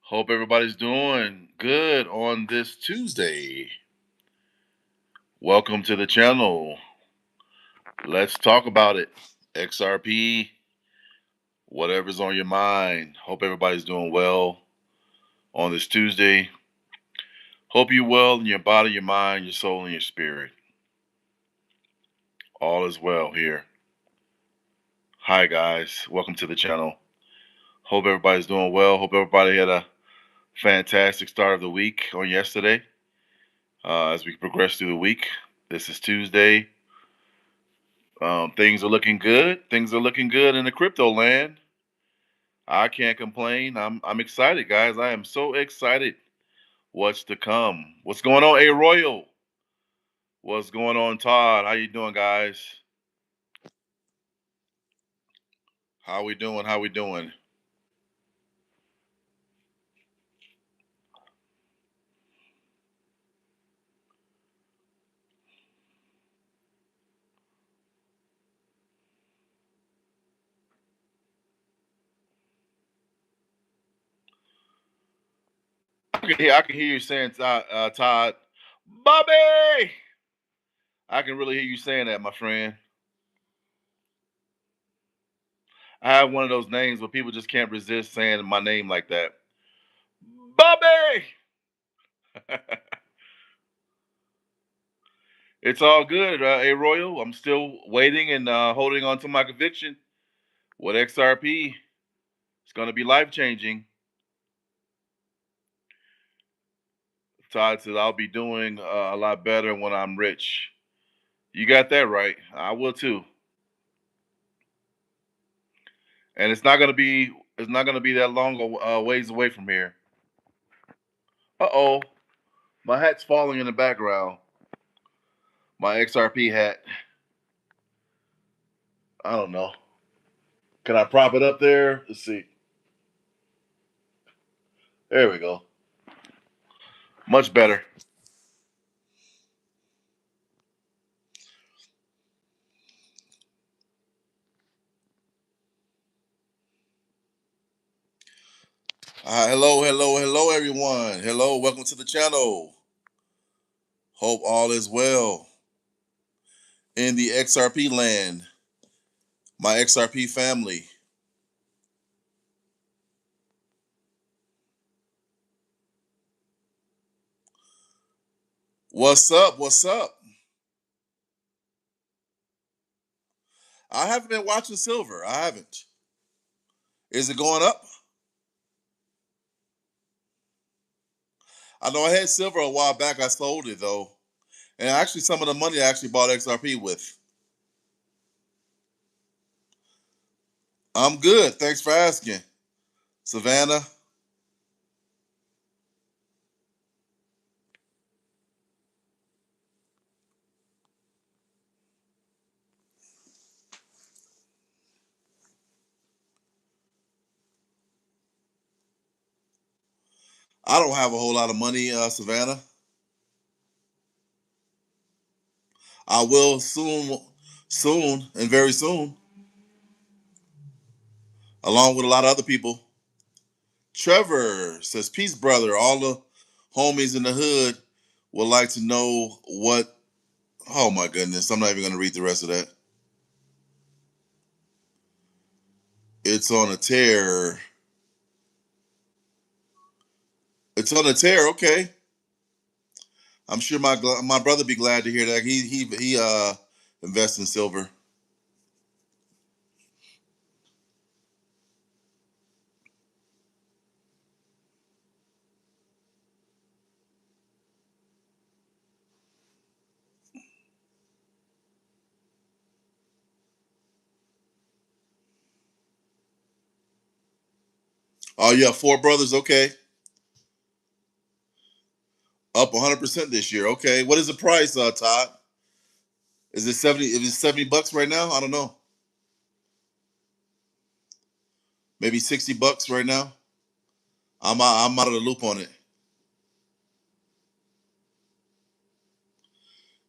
Hope everybody's doing good on this Tuesday. Welcome to the channel. Let's talk about it. XRP, whatever's on your mind. Hope everybody's doing well on this Tuesday. Hope you're well in your body, your mind, your soul, and your spirit. All is well here. Hi, guys. Welcome to the channel. Hope everybody's doing well. Hope everybody had a fantastic start of the week on yesterday. As we progress through the week, this is Tuesday. Things are looking good. Things are looking good in the crypto land. I can't complain. I'm excited, guys. I am so excited. What's to come? What's going on, A Royal? What's going on, Todd? How you doing, guys? How we doing? How we doing? I can hear you saying, Todd, Bobby. I can really hear you saying that, my friend. I have one of those names where people just can't resist saying my name like that. Bobby. It's all good, A Royal. I'm still waiting and holding on to my conviction. With XRP, it's going to be life changing. Todd says, I'll be doing a lot better when I'm rich. You got that right. I will too. And it's not going to be that long a ways away from here. Uh-oh. My hat's falling in the background. My XRP hat. I don't know. Can I prop it up there? Let's see. There we go. Much better. Hello, everyone. Hello, welcome to the channel. Hope all is well in the XRP land. My XRP family. What's up? What's up? I haven't been watching silver. I haven't. Is it going up? I know I had silver a while back. I sold it though. And actually, some of the money I actually bought XRP with. I'm good. Thanks for asking. Savannah. I don't have a whole lot of money, Savannah. I will soon, and very soon, along with a lot of other people. Trevor says, "Peace, brother. All the homies in the hood would like to know what." Oh my goodness, I'm not even going to read the rest of that. It's on a tear. It's on a tear. Okay, I'm sure my brother be glad to hear that. He invests in silver. Oh yeah, four brothers. Okay, up 100% this year. Okay, what is the price, Todd? Is it 70? Is it $70 right now? I don't know. Maybe $60 right now. I'm out of the loop on it.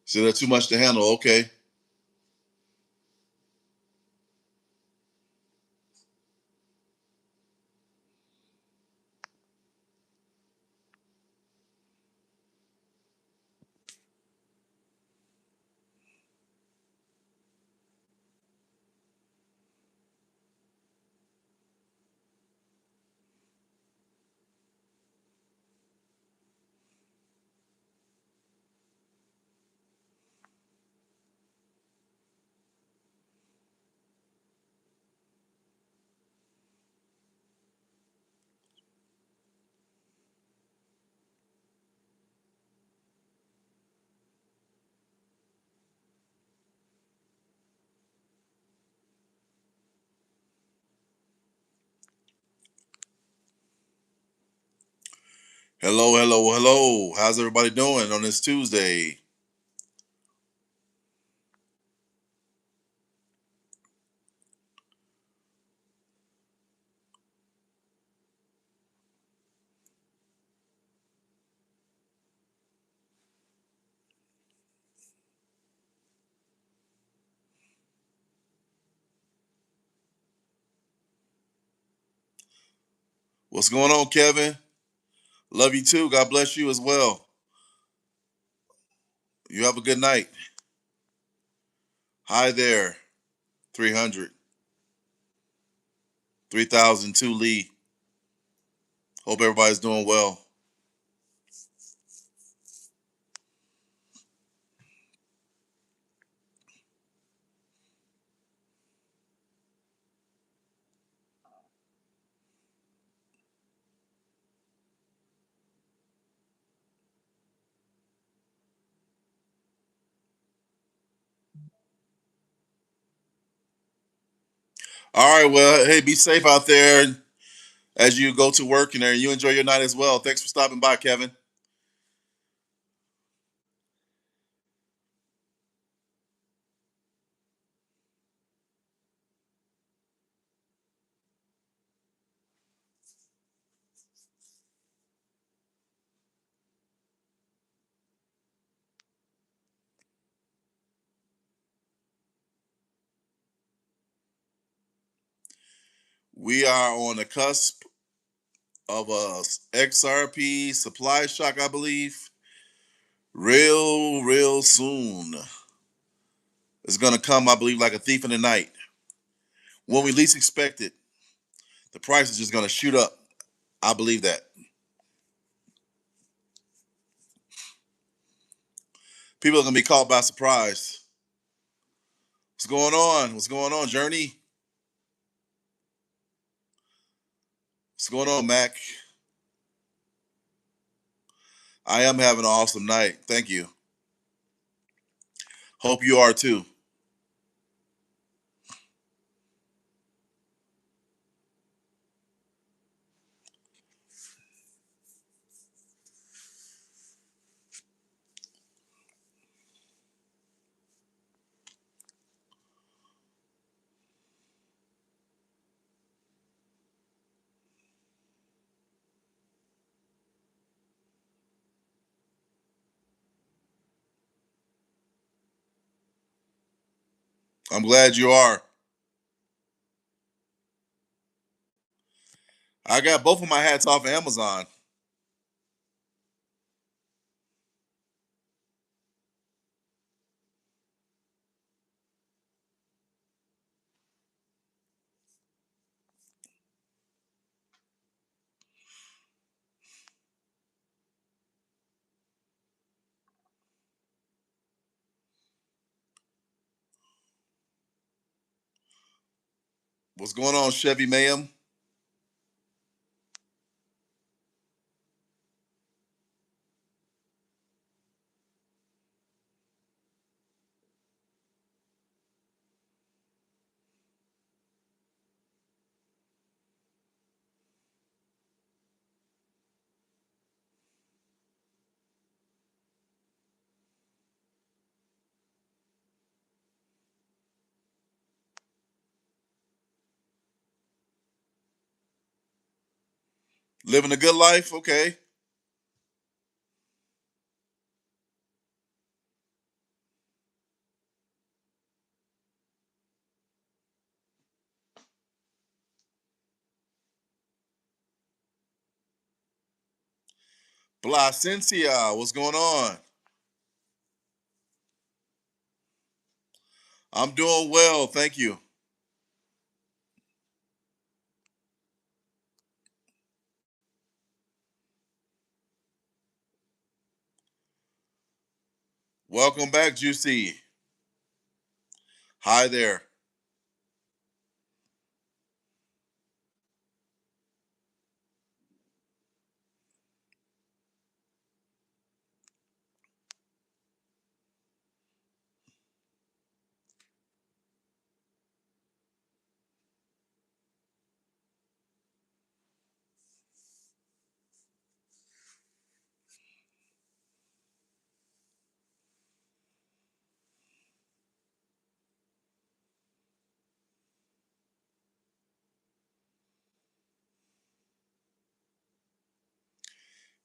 So that's too much to handle. Okay. Hello, hello, hello. How's everybody doing on this Tuesday? What's going on, Kevin? Love you too. God bless you as well. You have a good night. Hi there. 300, 3002 Lee. Hope everybody's doing well. All right, well, hey, be safe out there as you go to work and you enjoy your night as well. Thanks for stopping by, Kevin. We are on the cusp of a XRP supply shock, I believe. Real soon. It's going to come, I believe, like a thief in the night. When we least expect it, the price is just going to shoot up. I believe that. People are going to be caught by surprise. What's going on? What's going on, Journey? What's going on, Mac? I am having an awesome night. Thank you. Hope you are too. I'm glad you are. I got both of my hats off of Amazon. What's going on, Chevy Mayhem? Living a good life? Okay. Blasencia, what's going on? I'm doing well, thank you. Welcome back, Juicy. Hi there.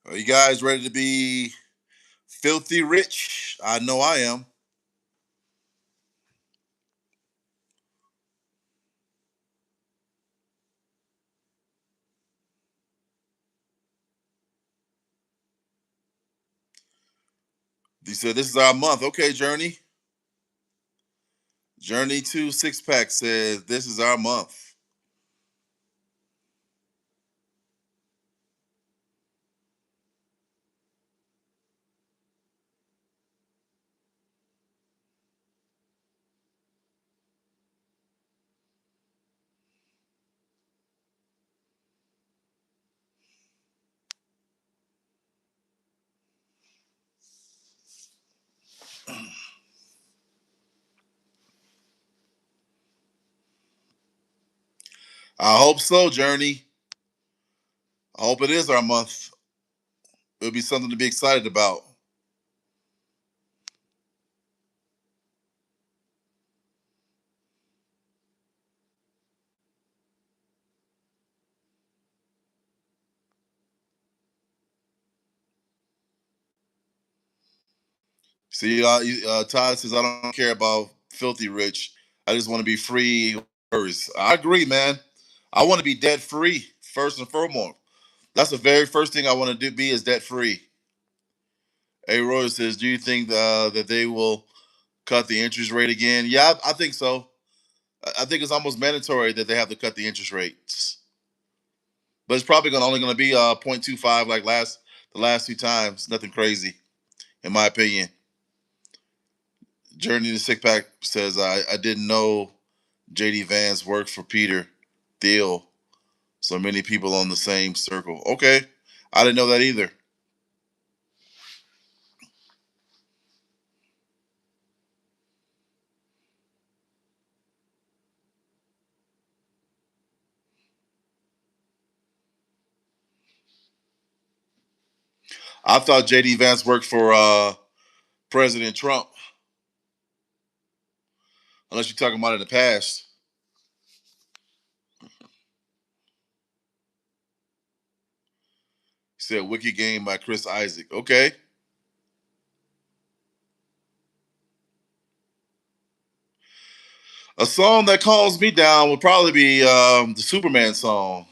Are you guys ready to be filthy rich? I know I am. He said, "This is our month." Okay, Journey. Journey to Six Pack says, "This is our month." I hope so, Journey. I hope it is our month. It'll be something to be excited about. See, Todd says, "I don't care about filthy rich. I just want to be free." I agree, man. I want to be debt free first and foremost. That's the very first thing I want to do. Be is debt free. A Roy says, "Do you think that they will cut the interest rate again?" Yeah, I think so. I think it's almost mandatory that they have to cut the interest rates, but it's probably only going to be 0.25 like the last two times. Nothing crazy, in my opinion. Journey to Six Pack says, I didn't know JD Vance worked for Peter Thiel. So many people on the same circle. Okay. I didn't know that either. I thought JD Vance worked for President Trump, unless you're talking about in the past. He said Wicked Game by Chris Isaac. Okay. A song that calms me down would probably be the Superman song.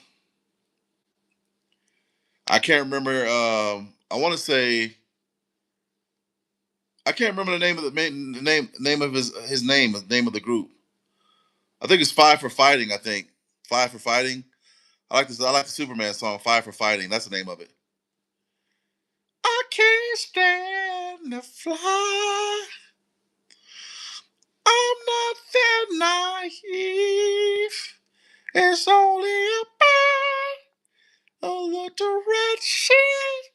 I can't remember. I want to say I can't remember the name of the name of his name of the group. I think it's Five for Fighting. I think Five for Fighting. I like this. I like the Superman song Five for Fighting. That's the name of it. I can't stand to fly. I'm not that naive. It's only a bird, a little red sheep.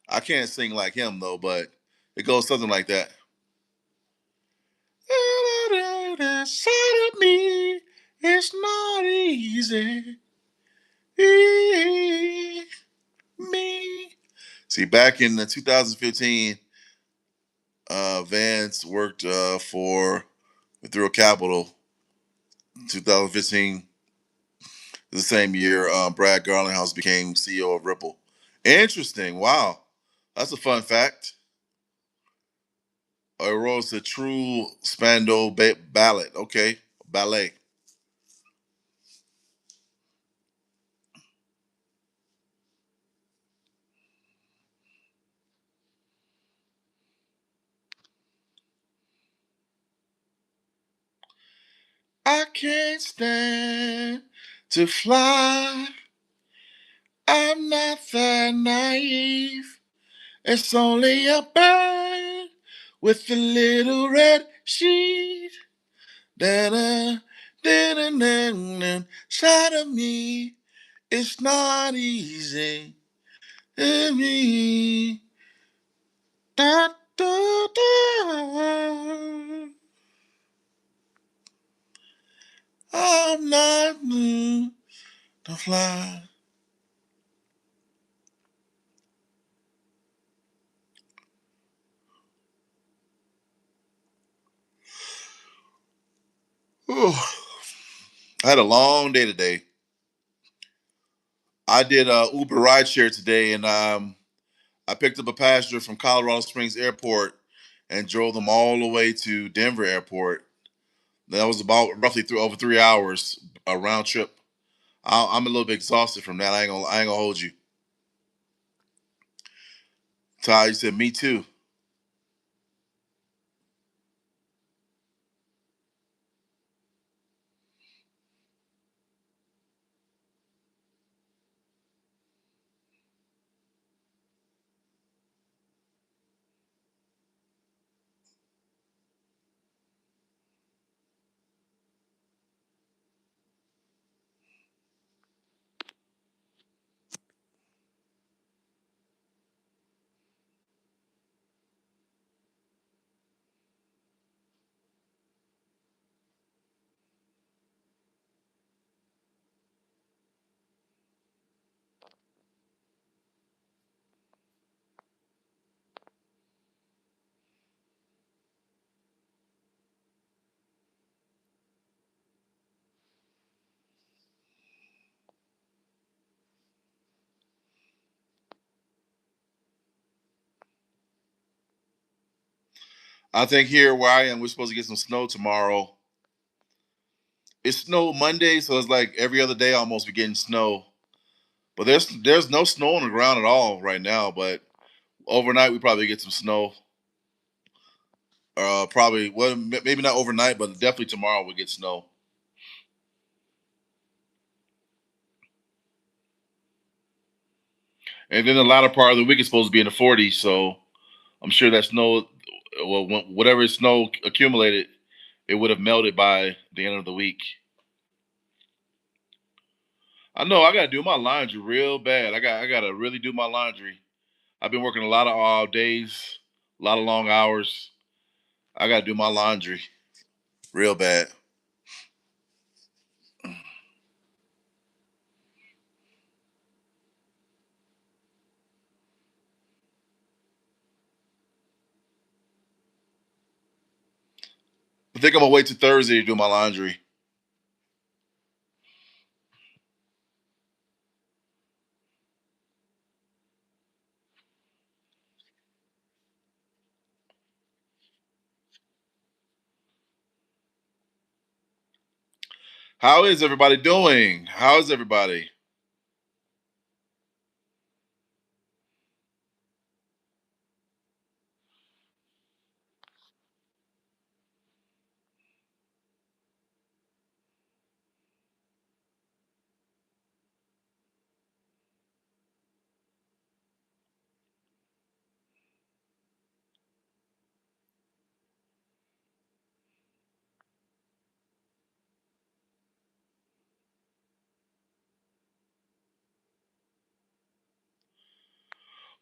I can't sing like him though, but it goes something like that. Inside of me, it's not easy. Me. See, back in the 2015, Vance worked for Thrill Capital. 2015, the same year, Brad Garlinghouse became CEO of Ripple. Interesting. Wow, that's a fun fact. It was a true Spandau ballet. Okay, ballet. I can't stand to fly. I'm not that naive. It's only a bird with a little red sheet. Da-da, da-da-da-da. Side of me, it's not easy. Me. Da, da, da. I'm not blue to fly. Whew. I had a long day today. I did Uber rideshare today, and I picked up a passenger from Colorado Springs Airport and drove them all the way to Denver Airport. That was about roughly through over 3 hours a round trip. I'm a little bit exhausted from that. I ain't gonna hold you. Ty, you said me too. I think here where I am, we're supposed to get some snow tomorrow. It snowed Monday, so it's like every other day almost we're getting snow. But there's no snow on the ground at all right now. But overnight we probably get some snow. Probably well maybe not overnight, but definitely tomorrow we'll get snow. And then the latter part of the week is supposed to be in the 40s, so I'm sure that snow, well, whatever snow accumulated, it would have melted by the end of the week. I know I gotta do my laundry real bad. I gotta really do my laundry. I've been working a lot of days, a lot of long hours. I gotta do my laundry real bad. I think I'm gonna wait till Thursday to do my laundry. How is everybody doing? How is everybody?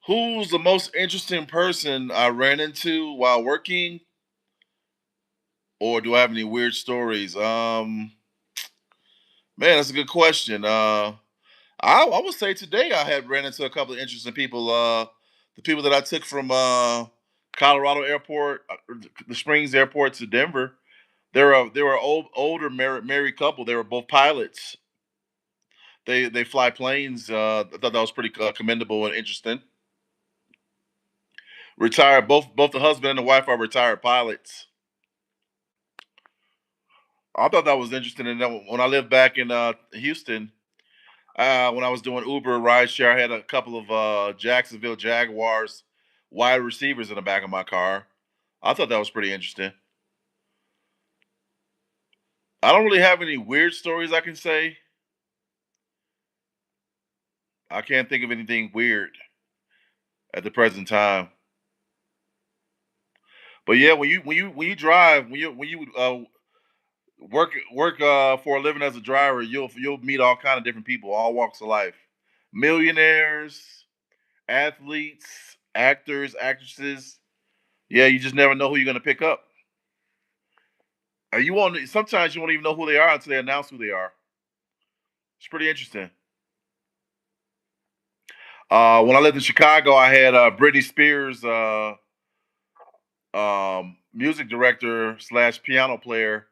Who's the most interesting person I ran into while working, or do I have any weird stories? Man, that's a good question. I would say today I had ran into a couple of interesting people. The people that I took from Colorado Airport, the Springs Airport to Denver. They were older married couple. They were both pilots. They fly planes. I thought that was pretty commendable and interesting. Retired both the husband and the wife are retired pilots. I thought that was interesting. And then when I lived back in Houston, when I was doing Uber rideshare, I had a couple of Jacksonville Jaguars wide receivers in the back of my car. I thought that was pretty interesting. I don't really have any weird stories I can say. I can't think of anything weird at the present time. But yeah, when you drive, when you work for a living as a driver, you'll meet all kind of different people, all walks of life, millionaires, athletes, actors, actresses. Yeah, you just never know who you're gonna pick up. You won't. Sometimes you won't even know who they are until they announce who they are. It's pretty interesting. When I lived in Chicago, I had Britney Spears, music director slash piano player.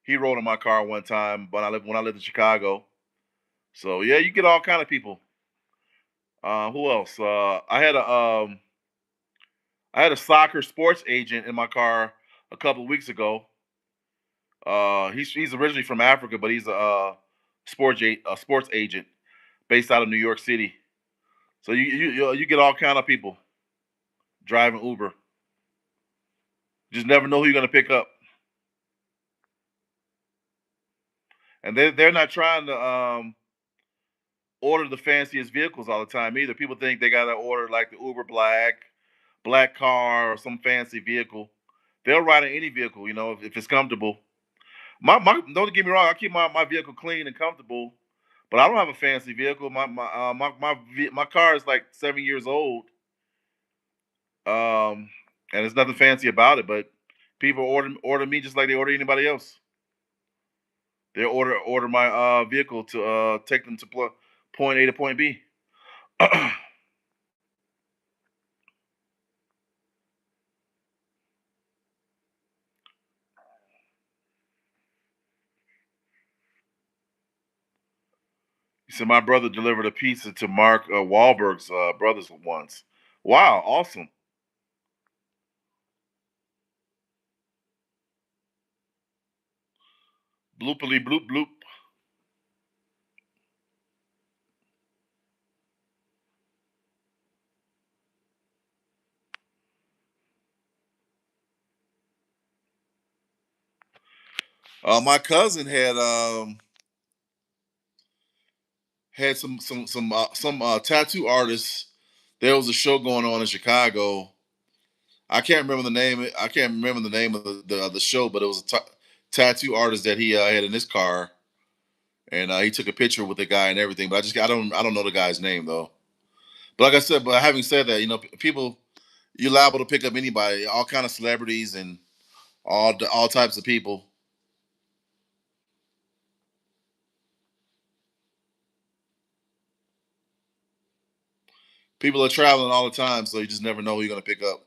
He rode in my car one time when I lived in Chicago. So yeah, you get all kind of people. Who else? I had a soccer sports agent in my car a couple of weeks ago. He's originally from Africa, but he's a sports agent based out of New York City. So you get all kind of people driving Uber. Just never know who you're gonna pick up, and they're not trying to order the fanciest vehicles all the time either. People think they gotta order like the Uber black car or some fancy vehicle. They'll ride in any vehicle, if it's comfortable. My don't get me wrong, I keep my vehicle clean and comfortable, but I don't have a fancy vehicle. My car is like 7 years old, um, and there's nothing fancy about it. But people order me just like they order anybody else. They order my vehicle to take them to point A to point B. You said my brother delivered a pizza to Mark Wahlberg's brothers once. Wow, awesome. Bloopily bloop bloop. My cousin had some tattoo artists. There was a show going on in Chicago. I can't remember the name. I can't remember the name of the show, but it was a tattoo artist that he had in his car, and he took a picture with the guy and everything. But I don't know the guy's name though. But like I said, but having said that, people, you're liable to pick up anybody, all kind of celebrities and all types of people. People are traveling all the time, so you just never know who you're gonna pick up.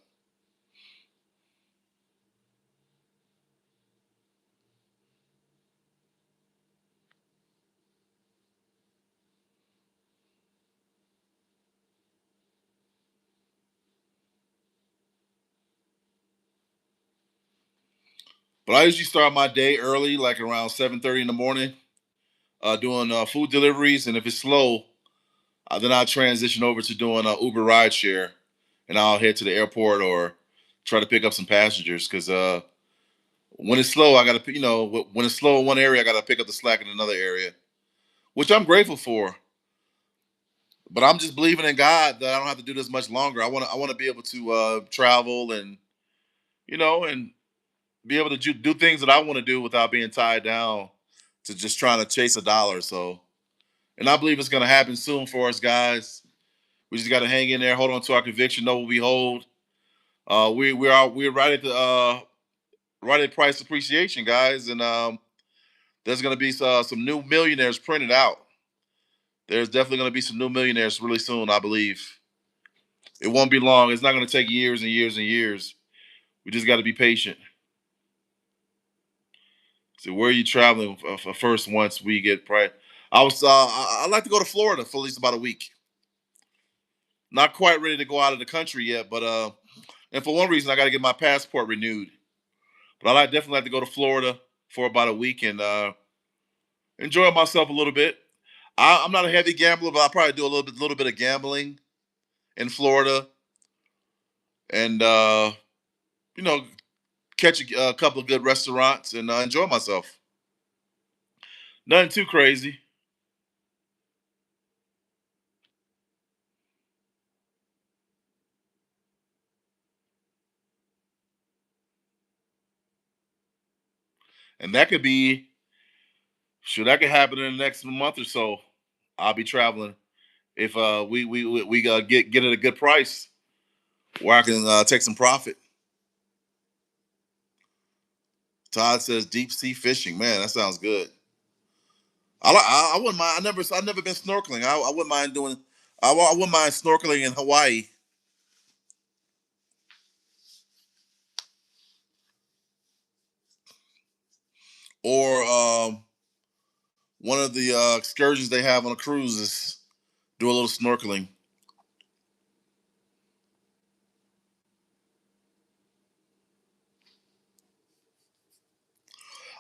But I usually start my day early, like around 7:30 in the morning, doing food deliveries, and if it's slow, then I'll transition over to doing Uber rideshare, and I'll head to the airport or try to pick up some passengers because when it's slow, I got to, when it's slow in one area, I got to pick up the slack in another area, which I'm grateful for. But I'm just believing in God that I don't have to do this much longer. I want to be able to travel and and be able to do things that I want to do without being tied down to just trying to chase a dollar. So, and I believe it's going to happen soon for us guys. We just got to hang in there, hold on to our conviction, know what we hold. We're right at price appreciation, guys, and there's going to be some new millionaires printed out. There's definitely going to be some new millionaires really soon, I believe. It won't be long. It's not going to take years and years and years. We just got to be patient. So where are you traveling first once we get price? I'd like to go to Florida for at least about a week. Not quite ready to go out of the country yet, but and for one reason I got to get my passport renewed. But definitely like to go to Florida for about a week and enjoy myself a little bit. I'm not a heavy gambler, but I'll probably do a little bit of gambling in Florida, and you know, catch a couple of good restaurants and enjoy myself. Nothing too crazy, and that could be sure that could happen in the next month or so. I'll be traveling if we get it at a good price where I can take some profit. Todd says deep sea fishing. Man, that sounds good. I wouldn't mind. I've never been snorkeling. I wouldn't mind doing. I wouldn't mind snorkeling in Hawaii or one of the excursions they have on a cruise is do a little snorkeling.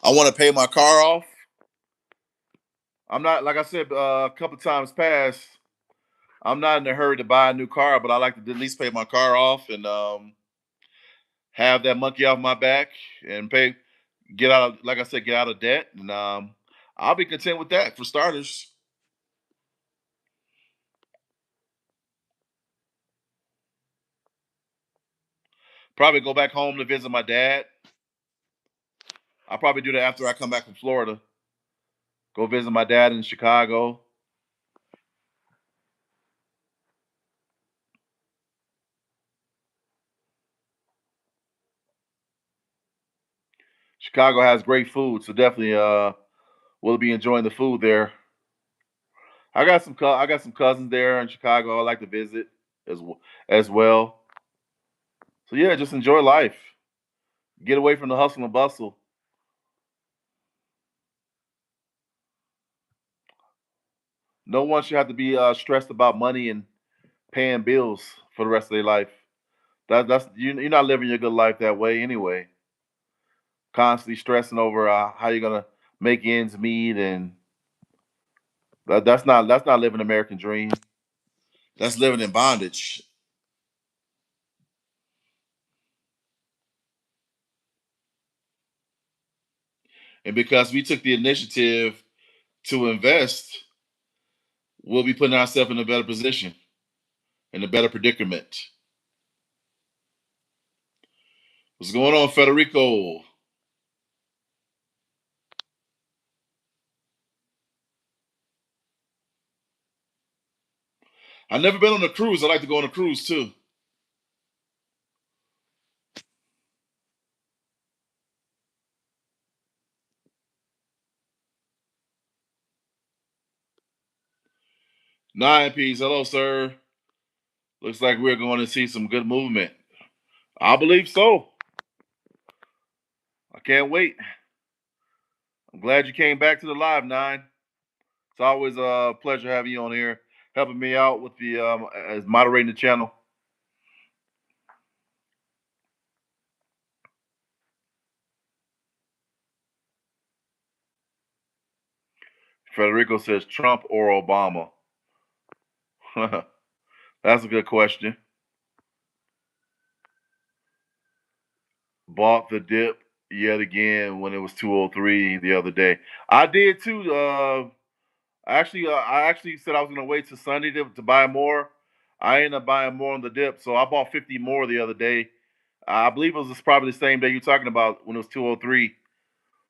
I want to pay my car off. I'm not, like I said a couple times past, I'm not in a hurry to buy a new car, but I like to at least pay my car off and have that monkey off my back and get out of, like I said, get out of debt, and I'll be content with that for starters. Probably go back home to visit my dad. I'll probably do that after I come back from Florida. Go visit my dad in Chicago. Chicago has great food, so definitely we'll be enjoying the food there. I got some cousins there in Chicago. I like to visit as well. So yeah, just enjoy life. Get away from the hustle and bustle. No one should have to be stressed about money and paying bills for the rest of their life. That's you're not living your good life that way anyway. Constantly stressing over how you're gonna make ends meet, and that's not living American dream. That's living in bondage. And because we took the initiative to invest, we'll be putting ourselves in a better position, in a better predicament. What's going on, Federico? I've never been on a cruise. I like to go on a cruise too. Nine piece. Hello, sir. Looks like we're going to see some good movement. I believe so. I can't wait. I'm glad you came back to the live, Nine. It's always a pleasure having you on here, helping me out with the as moderating the channel. Federico says Trump or Obama. That's a good question. Bought the dip yet again when it was 203 the other day. I did too. I actually said I was gonna wait till Sunday to buy more. I ended up buying more on the dip, so I bought 50 more the other day. I believe it was probably the same day you're talking about when it was 203.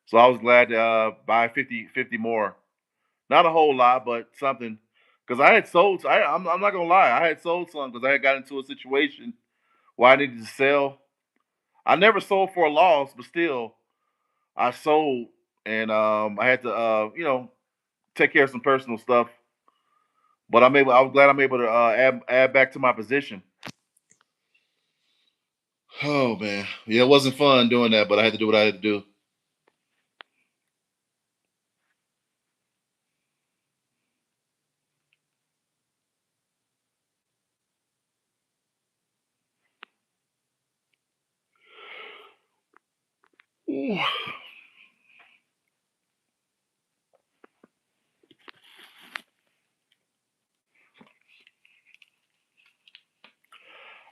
So I was glad to buy 50 more. Not a whole lot, but something. Because I had sold, I'm not gonna lie, I had sold some because I had got into a situation where I needed to sell. I never sold for a loss, but still, I sold, and I had to, take care of some personal stuff. But I was glad I'm able to add back to my position. Oh man, yeah, it wasn't fun doing that, but I had to do what I had to do.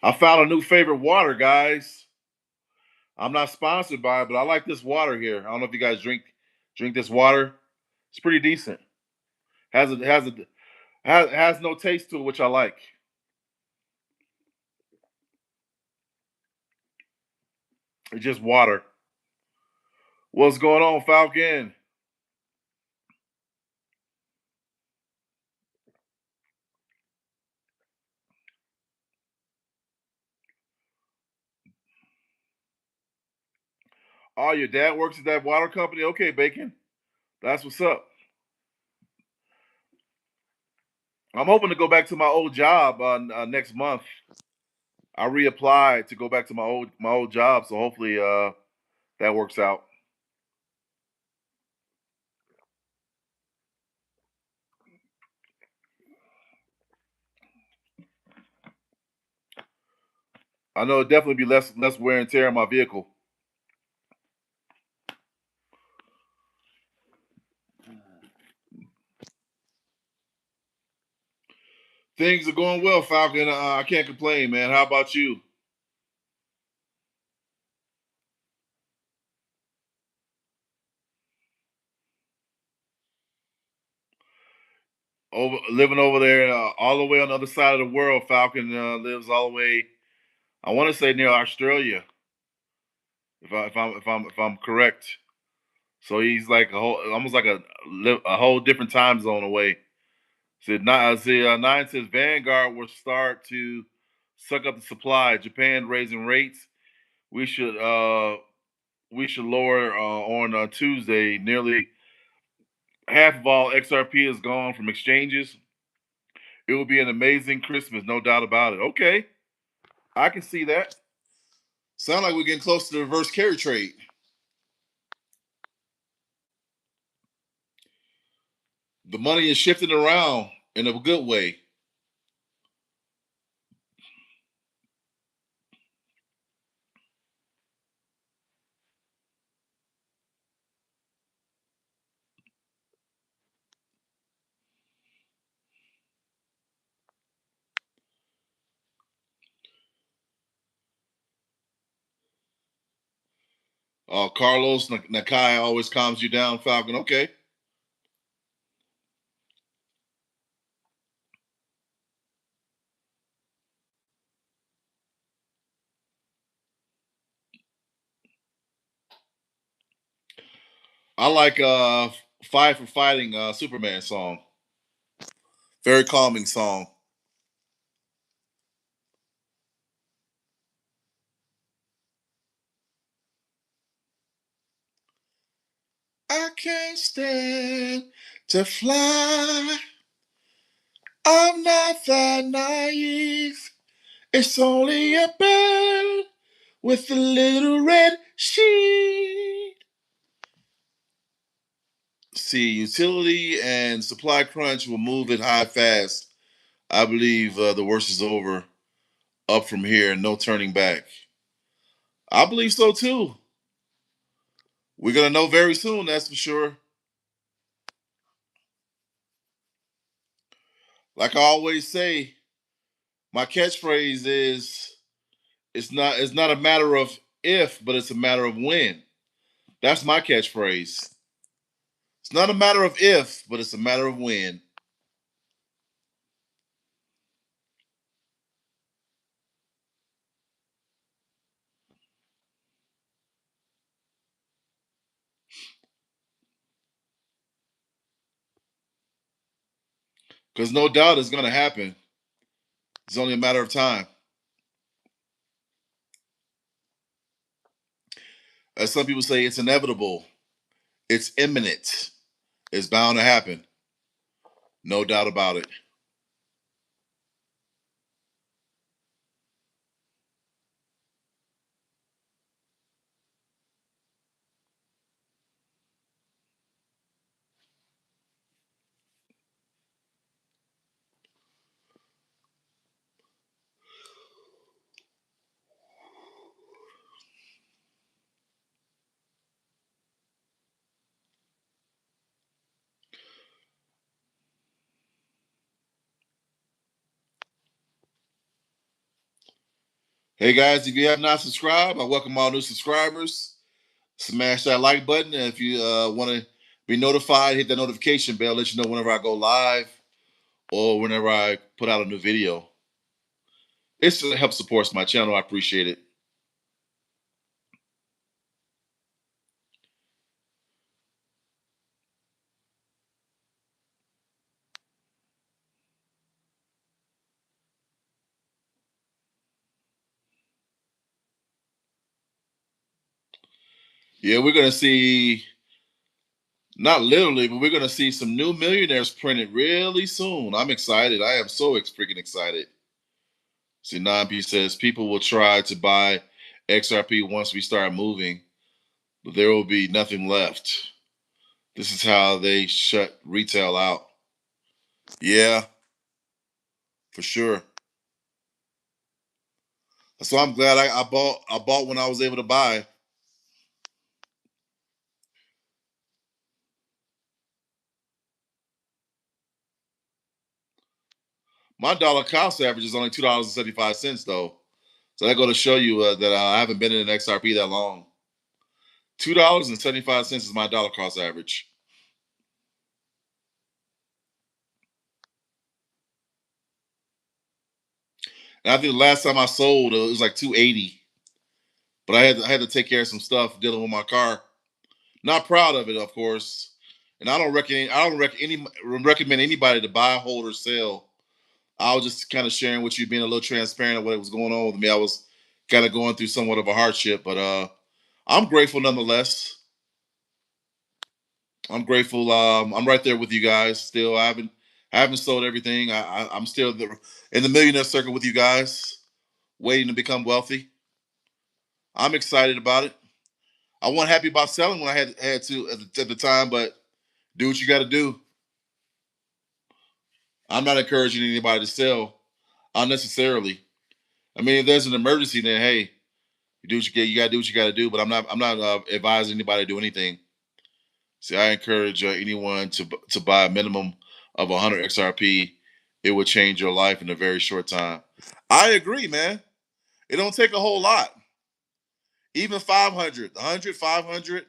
I found a new favorite water, guys. I'm not sponsored by it, but I like this water here. I don't know if you guys drink this water. It's pretty decent. Has no taste to it, which I like. It's just water. What's going on, Falcon? Oh, your dad works at that water company? Okay, Bacon. That's what's up. I'm hoping to go back to my old job next month. I reapplied to go back to my old job, so hopefully that works out. I know it'll definitely be less wear and tear on my vehicle. Things are going well, Falcon. I can't complain, man. How about you? Over living over there, all the way on the other side of the world. Falcon lives all the way. I want to say near Australia, if I'm correct. So he's like a whole, almost like a whole different time zone away. Nine says Vanguard will start to suck up the supply. Japan raising rates. We should uh we should lower on Tuesday. Nearly half of all XRP is gone from exchanges. It will be an amazing Christmas, no doubt about it. Okay, I can see that. Sound like we're getting close to the reverse carry trade. The money is shifting around in a good way. Carlos Nakai always calms you down, Falcon. Okay. I like Fight for Fighting Superman song. Very calming song. I can't stand to fly. I'm not that naive. It's only a bird with a little red sheet. See, utility and supply crunch will move it high fast. I believe the worst is over. Up from here, no turning back. I believe so too. We're gonna know very soon, that's for sure. Like I always say, my catchphrase is it's not a matter of if, but it's a matter of when. That's my catchphrase. It's not a matter of if, but it's a matter of when. Because no doubt it's gonna happen. It's only a matter of time. As some people say, it's inevitable. It's imminent. It's bound to happen. No doubt about it. Hey guys, if you have not subscribed, I welcome all new subscribers. Smash that like button. And if you want to be notified, hit that notification bell, let you know whenever I go live or whenever I put out a new video. It helps support my channel. I appreciate it. Yeah, we're gonna see, not literally, but we're gonna see some new millionaires printed really soon. I'm excited. I am so freaking excited. See, 9P says people will try to buy XRP once we start moving, but there will be nothing left. This is how they shut retail out. Yeah, for sure. So I'm glad I bought when I was able to buy. My dollar cost average is only $2.75 though. So that go to show you that I haven't been in an XRP that long. $2.75 is my dollar cost average. And I think the last time I sold, it was like 280. But I had to take care of some stuff dealing with my car. Not proud of it, of course. And I don't recommend anybody to buy, hold, or sell. I was just kind of sharing with you, being a little transparent of what was going on with me. I was kind of going through somewhat of a hardship, but I'm grateful nonetheless. I'm grateful. I'm right there with you guys. Still, I haven't sold everything. I'm still in the millionaire circle with you guys, waiting to become wealthy. I'm excited about it. I wasn't happy about selling when I had to at the time, but do what you got to do. I'm not encouraging anybody to sell unnecessarily. I mean, if there's an emergency, then hey, you do what you get. You got to do what you got to do. But I'm not advising anybody to do anything. See, I encourage anyone to buy a minimum of 100 XRP. It will change your life in a very short time. I agree, man. It don't take a whole lot. Even 500, 100, 500.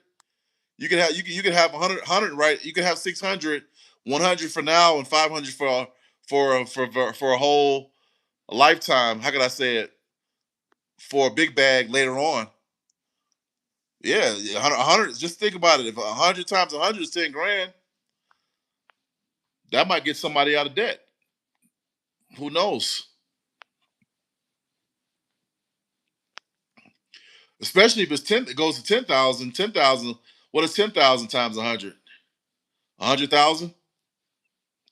You can have 100, right. You can have 600, 100 for now, and 500 for a whole lifetime. How could I say it? For a big bag later on. Yeah, 100. Just think about it. If 100 times 100 is 10 grand, that might get somebody out of debt. Who knows? Especially if it's 10, it goes to 10,000. 10,000. What is 10,000 times 100? 100,000.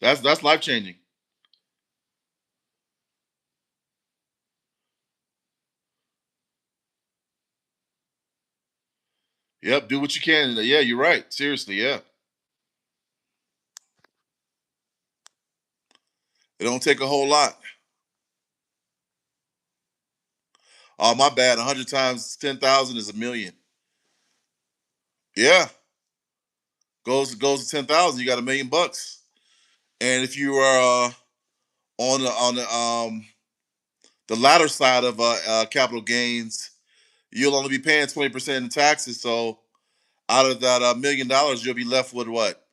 That's life changing. Yep. Do what you can. Yeah, you're right. Seriously, yeah. It don't take a whole lot. Oh, my bad. 100 times 10,000 is a million. Yeah. Goes to 10,000. You got $1 million. And if you are on the latter side of capital gains, you'll only be paying 20% in taxes. So out of that $1 million, you'll be left with what?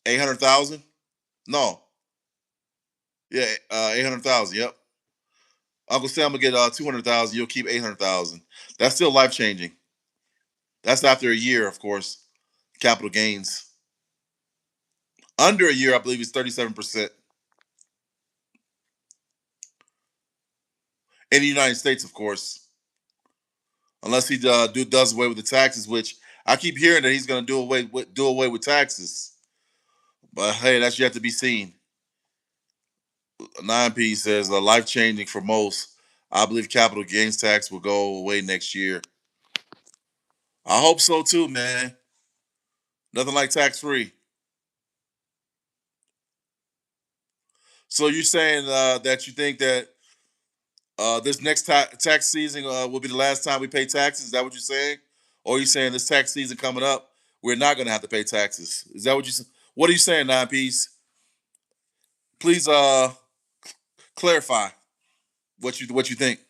800,000? No, yeah, 800,000. Yep. Uncle Sam will get 200,000. You'll keep 800,000. That's still life changing. That's after a year, of course. Capital gains under a year, I believe, is 37% in the United States, of course, unless he does away with the taxes, which I keep hearing that he's going to do away with taxes. But hey, that's yet to be seen. 9P says life changing for most. I believe capital gains tax will go away next year. I hope so too, man. Nothing like tax free. So you're saying that you think that this next tax season will be the last time we pay taxes? Is that what you're saying? Or are you saying this tax season coming up, we're not going to have to pay taxes? Is that what you? What are you saying, 9Ps? Please clarify what you think.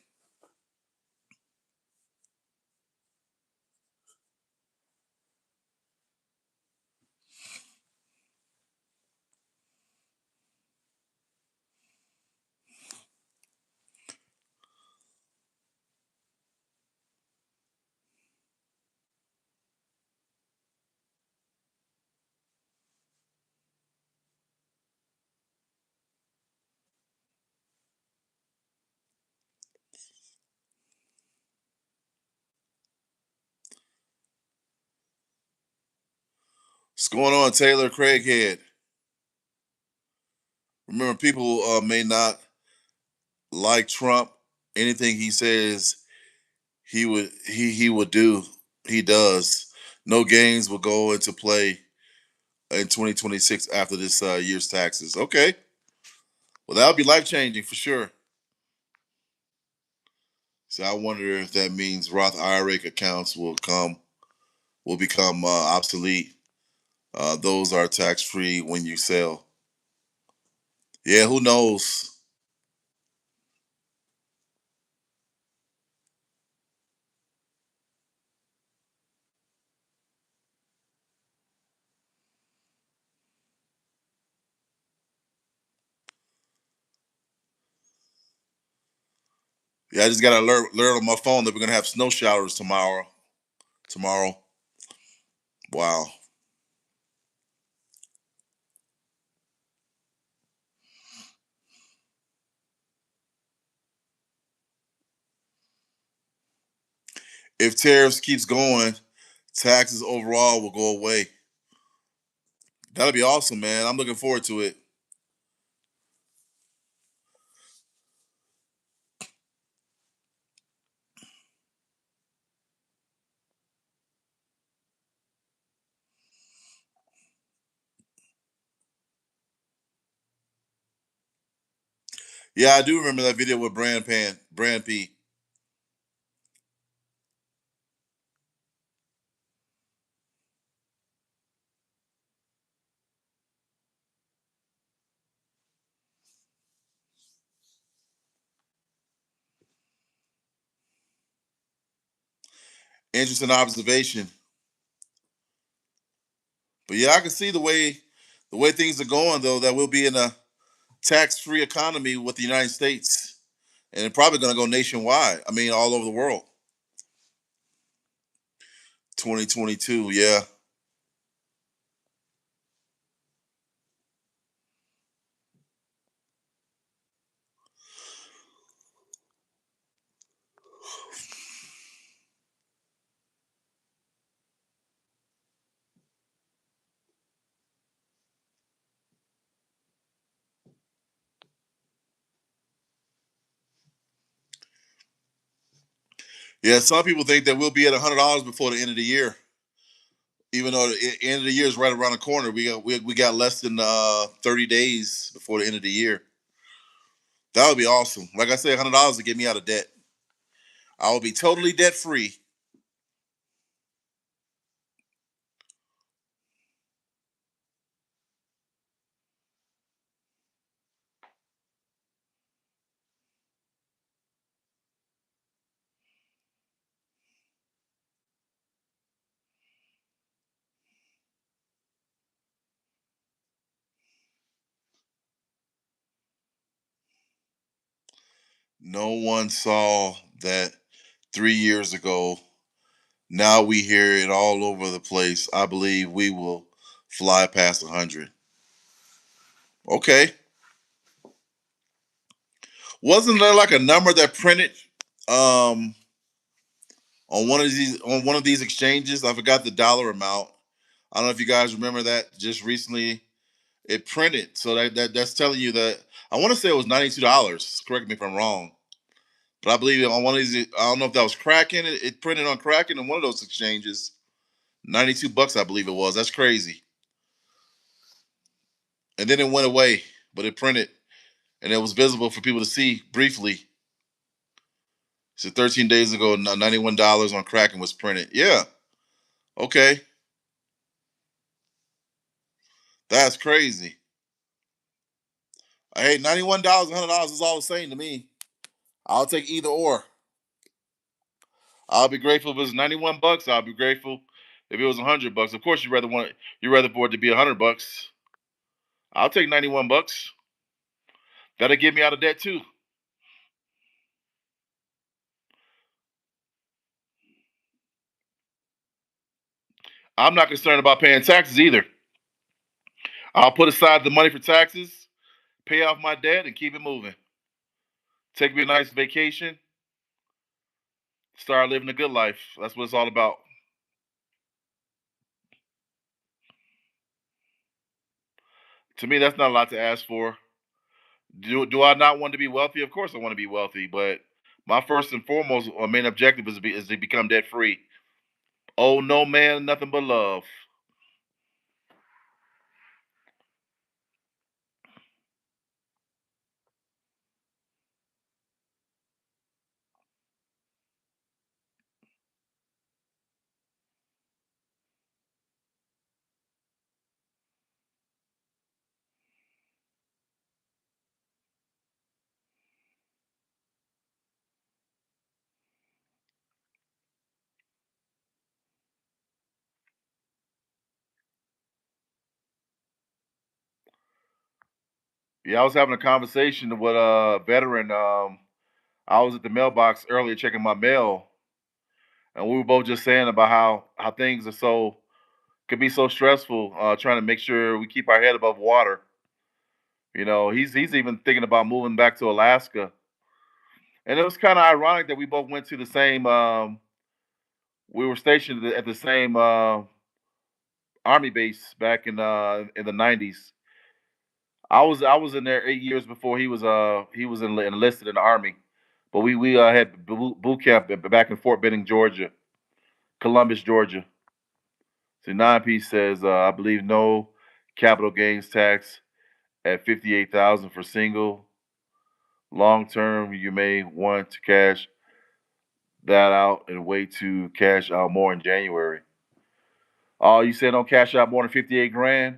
What's going on, Taylor Craighead? Remember, people may not like Trump. Anything he says, he would do. He does. No gains will go into play in 2026 after this year's taxes. Okay, well that'll be life changing for sure. So I wonder if that means Roth IRA accounts will become obsolete. Those are tax free when you sell. Yeah, who knows? Yeah, I just got to alert on my phone that we're gonna have snow showers tomorrow. Tomorrow. Wow. If tariffs keeps going, taxes overall will go away. That'll be awesome, man. I'm looking forward to it. Yeah, I do remember that video with Brand P. Interesting observation. But yeah, I can see the way things are going though, that we'll be in a tax-free economy with the United States. And it's probably gonna go nationwide. I mean, all over the world. 2022, yeah. Yeah, some people think that we'll be at $100 before the end of the year. Even though the end of the year is right around the corner, we got less than 30 days before the end of the year. That would be awesome. Like I said, $100 to get me out of debt. I will be totally debt free. No one saw that 3 years ago. Now we hear it all over the place. I believe we will fly past 100. Okay. Wasn't there like a number that printed um on one of these exchanges? I forgot the dollar amount. I don't know if you guys remember that just recently. It printed. So that's telling you that I want to say it was $92. Correct me if I'm wrong. But I believe on one of these, I don't know if that was Kraken. It printed on Kraken on one of those exchanges. $92, I believe it was. That's crazy. And then it went away, but it printed and it was visible for people to see briefly. So 13 days ago, $91 on Kraken was printed. Yeah. Okay. That's crazy. Hey, $91, $100 is all the same to me. I'll take either or. I'll be grateful if it was $91. I'll be grateful if it was $100. Of course, you rather for it to be $100. I'll take $91. That'll get me out of debt too. I'm not concerned about paying taxes either. I'll put aside the money for taxes, pay off my debt, and keep it moving. Take me a nice vacation, start living a good life. That's what it's all about. To me, that's not a lot to ask for. Do I not want to be wealthy? Of course, I want to be wealthy, but my first and foremost main objective is to become debt free. Oh no, man, nothing but love. Yeah, I was having a conversation with a veteran. I was at the mailbox earlier checking my mail, and we were both just saying about how things are so can be so stressful. Trying to make sure we keep our head above water. He's even thinking about moving back to Alaska, and it was kind of ironic that we both went to the same. We were stationed at the same army base back in the '90s. I was in there 8 years before he was enlisted in the army, but we had boot camp back in Fort Benning, Georgia, Columbus, Georgia. See, 9P says I believe no capital gains tax at 58,000 for single. Long term, you may want to cash that out and wait to cash out more in January. Oh, you said don't cash out more than 58 grand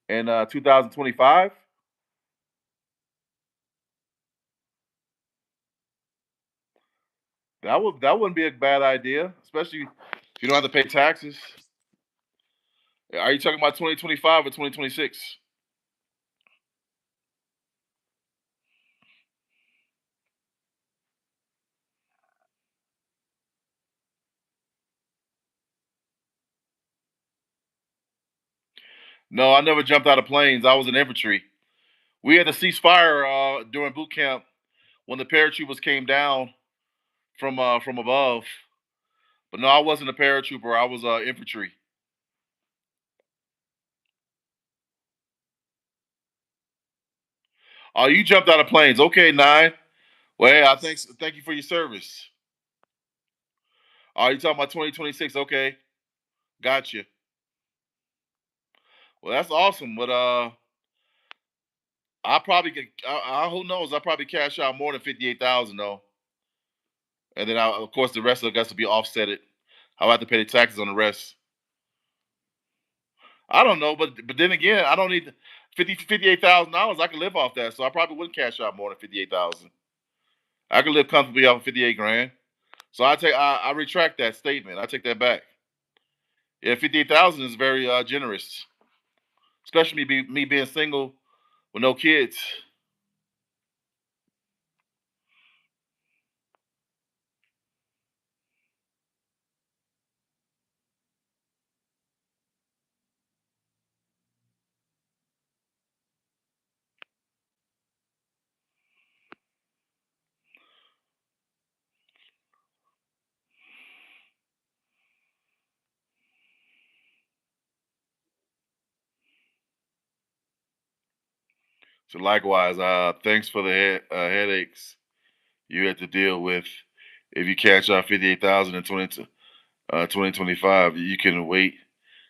in 2025? That wouldn't be a bad idea, especially if you don't have to pay taxes. Are you talking about 2025 or 2026? No, I never jumped out of planes. I was in infantry. We had to cease fire during boot camp when the paratroopers came down from above. But no, I wasn't a paratrooper. I was infantry. Oh, you jumped out of planes. Okay, nine. Well, hey, I thank you for your service. Oh, you talking about 2026? Okay, gotcha. Well, that's awesome. But I probably get. Who knows? I probably cash out more than 58,000 though, and then of course the rest of it got to be offsetted. I'll have to pay the taxes on the rest. I don't know, but then again, I don't need 58,000 dollars. I can live off that, so I probably wouldn't cash out more than 58,000. I can live comfortably off of 58 grand. So I retract that statement. I take that back. Yeah, 58,000 is very generous, especially me being single with no kids. So likewise, thanks for the headaches you had to deal with. If you cash out 58,000 in 2025, you can wait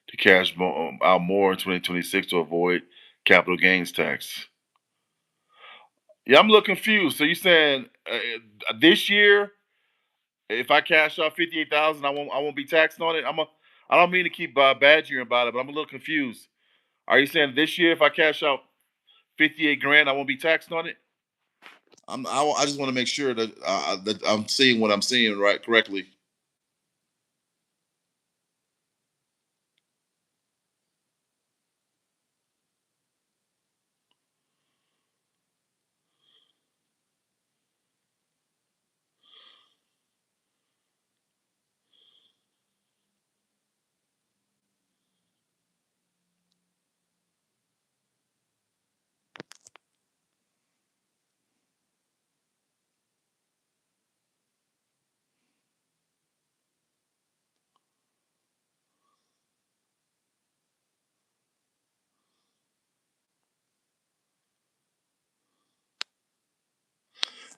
to cash out more in 2026 to avoid capital gains tax. Yeah, I'm a little confused. So you saying this year, if I cash out 58,000, I won't be taxed on it? I don't mean to keep badgering about it, but I'm a little confused. Are you saying this year, if I cash out 58 grand, I won't be taxed on it? I just want to make sure that I'm seeing what I'm seeing right correctly.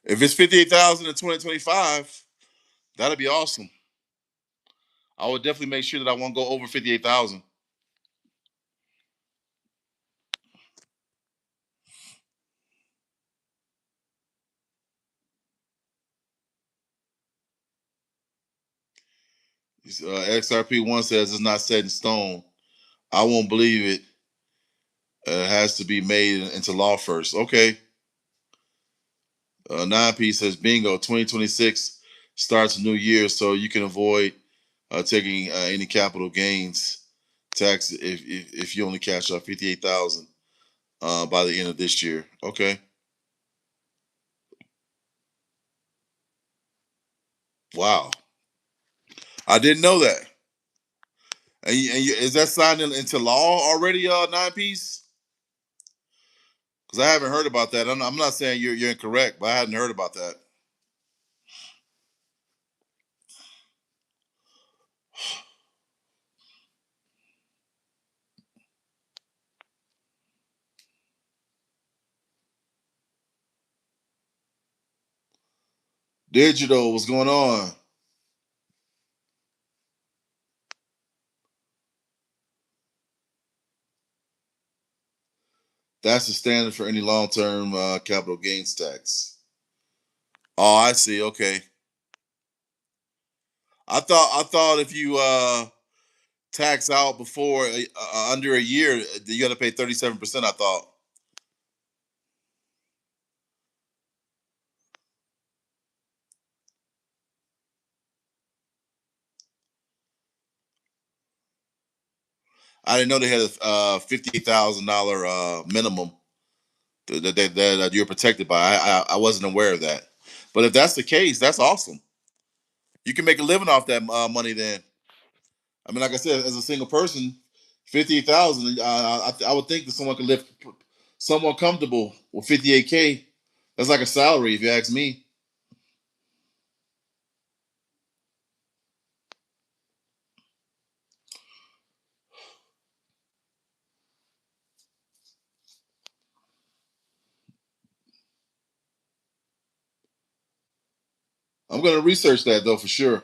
If it's 58,000 in 2025, that'd be awesome. I would definitely make sure that I won't go over 58,000. XRP1 says it's not set in stone. I won't believe it. It has to be made into law first. Okay. 9P says bingo. 2026 starts a new year, so you can avoid taking any capital gains tax if you only cash out 58,000. by the end of this year. Okay. Wow. I didn't know that. Is that signed into law already, Nine Piece? Because I haven't heard about that. I'm not saying you're incorrect, but I hadn't heard about that. Digital, what's going on? That's the standard for any long-term capital gains tax. Oh, I see. Okay. I thought if you tax out before under a year, you got to pay 37%. I thought. I didn't know they had a $50,000 minimum that you're protected by. I wasn't aware of that. But if that's the case, that's awesome. You can make a living off that money then. I mean, like I said, as a single person, 58,000. I would think that someone could live somewhat comfortable with 58K. That's like a salary, if you ask me. I'm going to research that though for sure.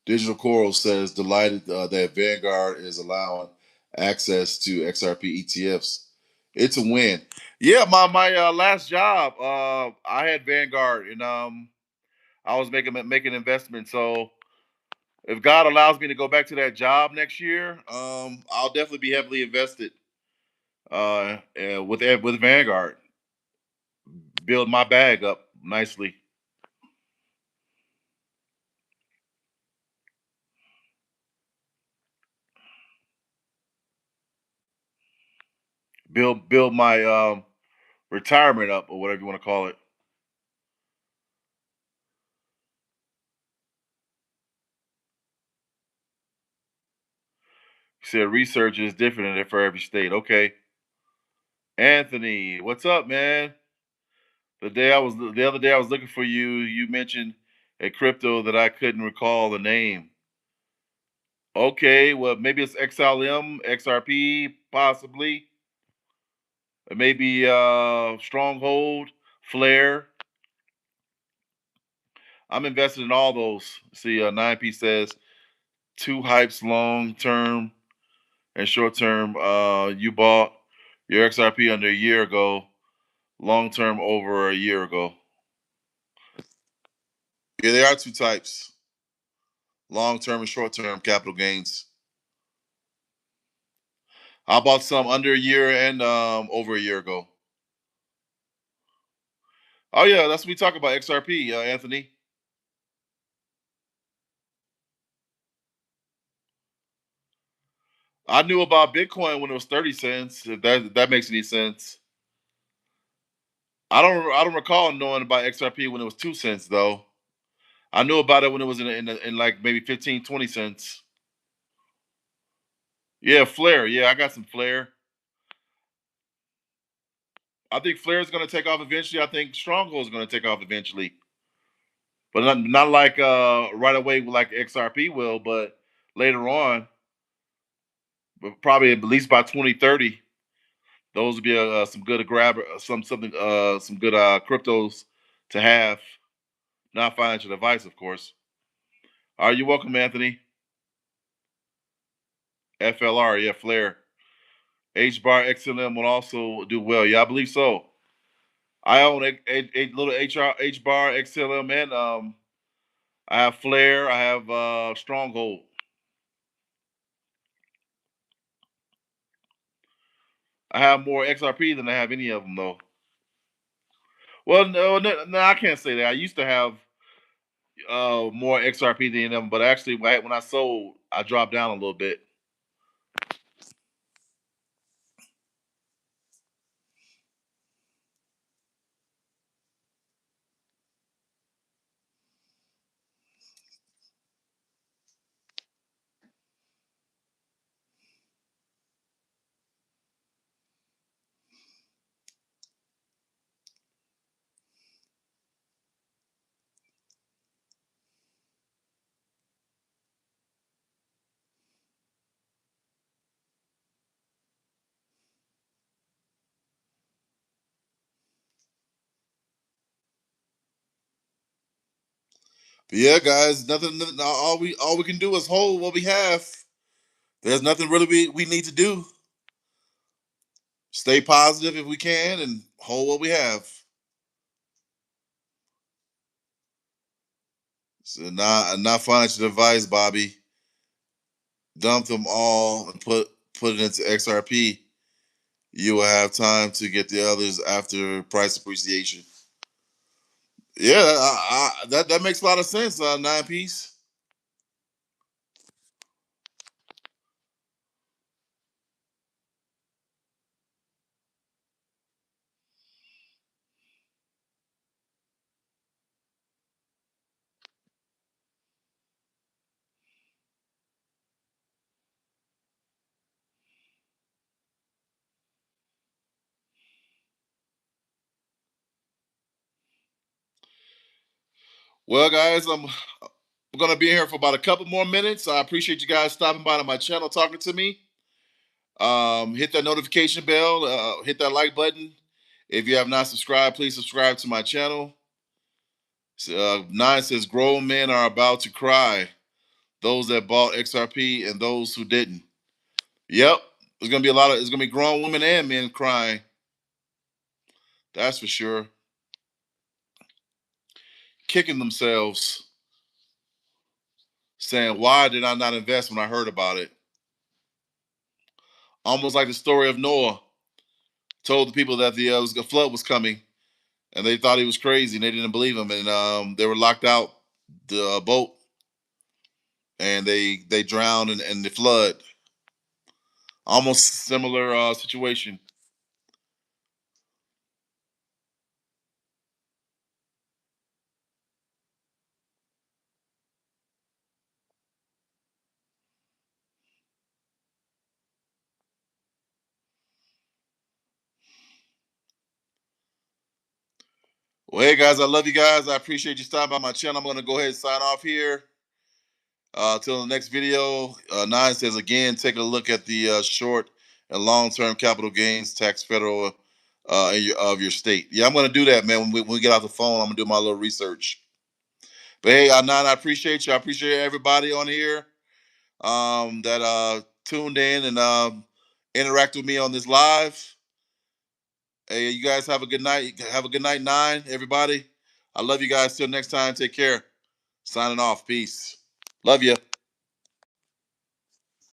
Digital Coral says delighted that Vanguard is allowing access to XRP ETFs. It's a win. Yeah, my last job, I had Vanguard, and I was making investments. So if God allows me to go back to that job next year, I'll definitely be heavily invested with Vanguard. Build my bag up nicely. Build my retirement up, or whatever you want to call it. You said research is different for every state. Okay, Anthony, what's up, man? The other day I was looking for you. You mentioned a crypto that I couldn't recall the name. Okay, well maybe it's XLM, XRP, possibly. Maybe Stronghold, Flare. I'm invested in all those. See, 9P says two hypes long term and short term. You bought your XRP under a year ago, long term over a year ago. Yeah, there are two types: long term and short term capital gains. I bought some under a year and over a year ago. Oh yeah, that's what we talk about XRP, Anthony. I knew about Bitcoin when it was 30 cents. If that makes any sense. I don't recall knowing about XRP when it was 2 cents though. I knew about it when it was in like maybe 15, 20 cents. Yeah, Flare. Yeah, I got some Flare. I think Flare is going to take off eventually. I think Stronghold is going to take off eventually, but not like right away like XRP will, but later on, but probably at least by 2030. Those would be some good grab, some good cryptos to have. Not financial advice, of course. Are you welcome, Anthony? FLR, yeah, Flare. H bar XLM will also do well. Yeah, I believe so. I own a little H bar XLM, and I have Flare. I have Stronghold. I have more XRP than I have any of them though. Well, no, I can't say that. I used to have more XRP than them, but actually, when I sold, I dropped down a little bit. Yeah, guys, nothing. All we can do is hold what we have. There's nothing really we need to do. Stay positive if we can, and hold what we have. So not financial advice, Bobby. Dump them all and put it into XRP. You will have time to get the others after price appreciation. Yeah, that makes a lot of sense. Nine piece. Well, guys, I'm gonna be here for about a couple more minutes. I appreciate you guys stopping by to my channel, talking to me. Hit that notification bell. Hit that like button. If you have not subscribed, please subscribe to my channel. Nine says grown men are about to cry. Those that bought XRP and those who didn't. Yep, there's gonna be a lot of. It's gonna be grown women and men crying. That's for sure. Kicking themselves, saying, "Why did I not invest when I heard about it?" Almost like the story of Noah. Told the people that the flood was coming, and they thought he was crazy, and they didn't believe him, and they were locked out the boat, and they drowned in the flood. Almost similar situation. Well, hey guys, I love you guys. I appreciate you stopping by my channel. I'm going to go ahead and sign off here. Till the next video. Nine says again, take a look at the short and long-term capital gains tax federal of your state. Yeah, I'm going to do that, man. When we get off the phone, I'm going to do my little research. But hey, Nine, I appreciate you. I appreciate everybody on here that tuned in and interact with me on this live. Hey, you guys have a good night. Have a good night, Nine, everybody. I love you guys. Till next time, take care. Signing off. Peace. Love you.